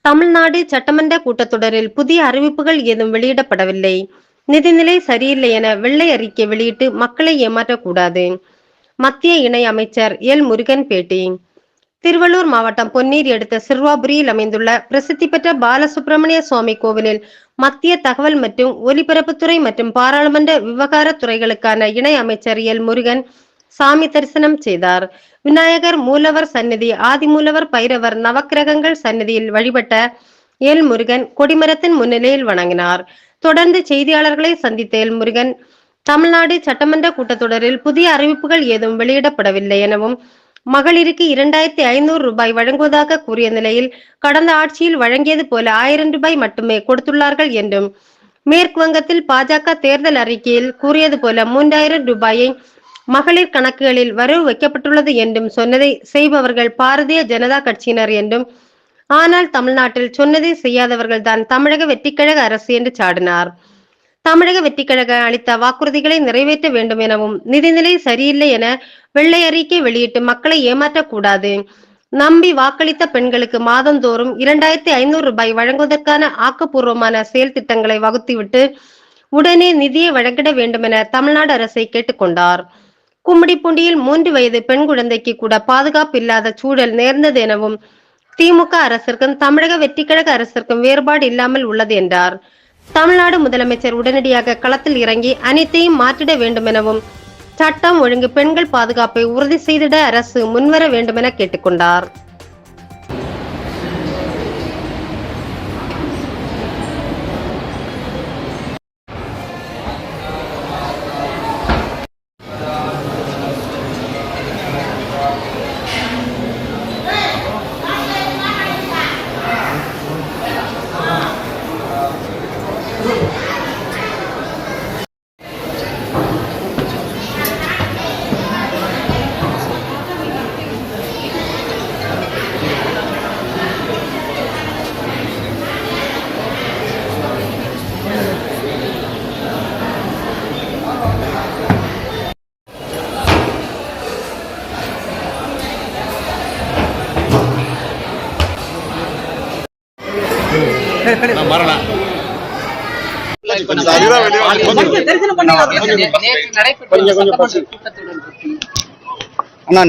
தமிழ்நாடு சட்டமன்ற கூட்டத்தொடரில் புதிய அறிவிப்புகள் ஏதும் வெளியிடப்படவில்லை. நிதிநிலை சரியில்லை என வெள்ளை அறிக்கை வெளியிட்டு மக்களை ஏமாற்றக்கூடாது. மத்திய இணை அமைச்சர் எல். முருகன் பேட்டி. திருவள்ளூர் மாவட்டம் பொன்னேரி அடுத்த சிறுவாபுரியில் அமைந்துள்ள பிரசித்தி பெற்ற பாலசுப்பிரமணிய சுவாமி கோவிலில் மத்திய தகவல் மற்றும் ஒலிபரப்புத்துறை மற்றும் பாராளுமன்ற விவகார துறைகளுக்கான இணை அமைச்சர் எல். முருகன் சாமி தரிசனம் செய்தார். விநாயகர், மூலவர் சன்னதி, ஆதிமூலவர், பைரவர், நவக்கிரகங்கள் சன்னதியில் வழிபட்ட எல். முருகன் கொடிமரத்தின் முன்னிலையில் வணங்கினார். தொடர்ந்து செய்தியாளர்களை சந்தித்த எல். முருகன், தமிழ்நாடு சட்டமன்ற கூட்டத்தொடரில் புதிய அறிவிப்புகள் ஏதும் வெளியிடப்படவில்லை எனவும், மகளிருக்கு 2500 ரூபாய் வழங்குவதாக கூறிய நிலையில் கடந்த ஆட்சியில் வழங்கியது போல 1000 ரூபாய் மட்டுமே கொடுத்துள்ளார்கள் என்றும், மேற்கு வங்கத்தில் பாஜக தேர்தல் அறிக்கையில் கூறியது போல 3000 ரூபாயை மகளிர் கணக்குகளில் வரவு வைக்கப்பட்டுள்ளது என்றும் சொன்னதை செய்பவர்கள் பாரதிய ஜனதா கட்சியினர் என்றும், ஆனால் தமிழ்நாட்டில் சொன்னதை செய்யாதவர்கள் தான் தமிழக வெற்றிக்கழக அரசு என்று சாடினார். தமிழக வெற்றிக்கழகம் அளித்த வாக்குறுதிகளை நிறைவேற்ற வேண்டும் எனவும், நிதிநிலை சரியில்லை என வெள்ளை அறிக்கை வெளியிட்டு மக்களை ஏமாற்றக்கூடாது. நம்பி வாக்களித்த பெண்களுக்கு மாதந்தோறும் 2500 ரூபாய் வழங்குவதற்கான ஆக்கப்பூர்வமான செயல் திட்டங்களை வகுத்துவிட்டு உடனே நிதியை வழங்கிட வேண்டும் என தமிழ்நாடு அரசை கேட்டுக்கொண்டார். கும்மிடிப்பூண்டியில் 3 வயது பெண் குழந்தைக்கு கூட பாதுகாப்பு இல்லாத சூழல் நேர்ந்தது எனவும், திமுக அரசிற்கும் தமிழக வெற்றிக்கழக அரசிற்கும் வேறுபாடு இல்லாமல் உள்ளது என்றார். தமிழ்நாடு முதலமைச்சர் உடனடியாக களத்தில் இறங்கி அனைத்தையும் மாற்றிட வேண்டும் எனவும், சட்டம் ஒழுங்கு, பெண்கள் பாதுகாப்பை உறுதி செய்திட அரசு முன்வர வேண்டும் என கேட்டுக்கொண்டார்.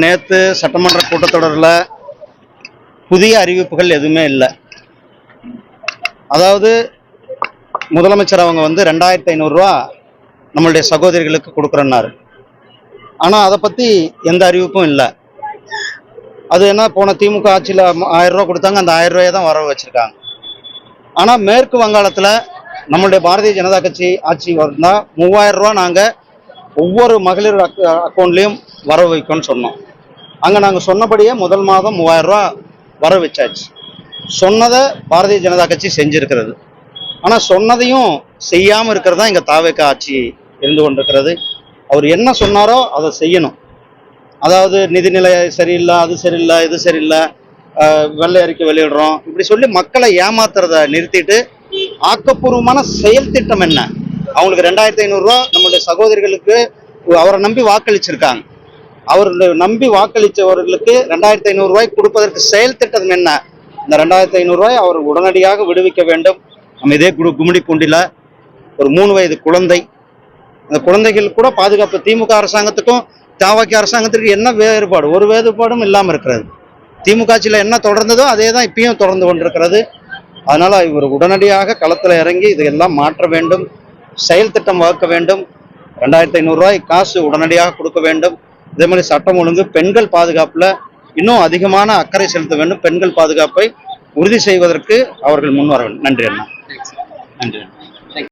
நேத்து சட்டமன்ற கூட்டத்தொடரில் புதிய அறிவிப்புகள் எதுவுமே இல்லை. அதாவது முதலமைச்சர் அவங்க 2500 ரூபா நம்மளுடைய சகோதரிகளுக்கு கொடுக்குறேன்னாரு. ஆனால் அதை பற்றி எந்த அறிவிப்பும் இல்லை. அது என்ன, போன திமுக ஆட்சியில் 1000 ரூபா கொடுத்தாங்க, அந்த 1000 ரூபாயை தான் வரவு வச்சிருக்காங்க. ஆனால் மேற்கு வங்காளத்தில் நம்மளுடைய பாரதிய ஜனதா கட்சி ஆட்சி வந்தால் 3000 ரூபா நாங்கள் ஒவ்வொரு மகளிர் அக்கௌண்ட்லேயும் வரவு வைக்கணும்னு சொன்னோம். அங்கே நாங்கள் சொன்னபடியே முதல் மாதம் 3000 ரூபா வரவு வச்சாச்சு. சொன்னதை பாரதிய ஜனதா கட்சி செஞ்சிருக்கிறது. ஆனால் சொன்னதையும் செய்யாமல் இருக்கிறது தான் எங்கள் தாவேக ஆட்சி இருந்து கொண்டிருக்கிறது. அவர் என்ன சொன்னாரோ அதை செய்யணும். அதாவது நிதிநிலை சரியில்லை, அது சரியில்லை, இது சரியில்லை, வெள்ளை அறிக்கை வெளியிடுறோம், இப்படி சொல்லி மக்களை ஏமாத்துறத நிறுத்திட்டு ஆக்கப்பூர்வமான செயல் திட்டம் என்ன? அவங்களுக்கு 2500 ரூபா நம்மளுடைய சகோதரிகளுக்கு அவரை நம்பி வாக்களிச்சிருக்காங்க. அவர்களை நம்பி வாக்களித்தவர்களுக்கு 2500 ரூபாய் கொடுப்பதற்கு செயல் திட்டம் என்ன? இந்த 2500 ரூபாய் அவர் உடனடியாக விடுவிக்க வேண்டும். நம்ம இதே கும்மிடிப்பூண்டியில் ஒரு 3 வயது குழந்தை, அந்த குழந்தைகள் கூட பாதுகாப்பு. திமுக அரசாங்கத்துக்கும் தாவக அரசாங்கத்திற்கு என்ன வேறுபாடு? ஒரு வேறுபாடும் இல்லாமல் இருக்கிறது. திமுக ஆட்சியில் என்ன தொடர்ந்ததோ அதே தான் இப்பயும் தொடர்ந்து கொண்டிருக்கிறது. அதனால இவர் உடனடியாக களத்தில் இறங்கி இதையெல்லாம் மாற்ற வேண்டும், செயல் திட்டம் வகுக்க வேண்டும். 2500 ரூபாய் காசு உடனடியாக கொடுக்க வேண்டும். இதே மாதிரி சட்டம் ஒழுங்கு, பெண்கள் பாதுகாப்புல இன்னும் அதிகமான அக்கறை செலுத்த வேண்டும். பெண்கள் பாதுகாப்பை உறுதி செய்வதற்கு அவர்கள் முன்வர வேண்டும். நன்றி அண்ணா. நன்றி.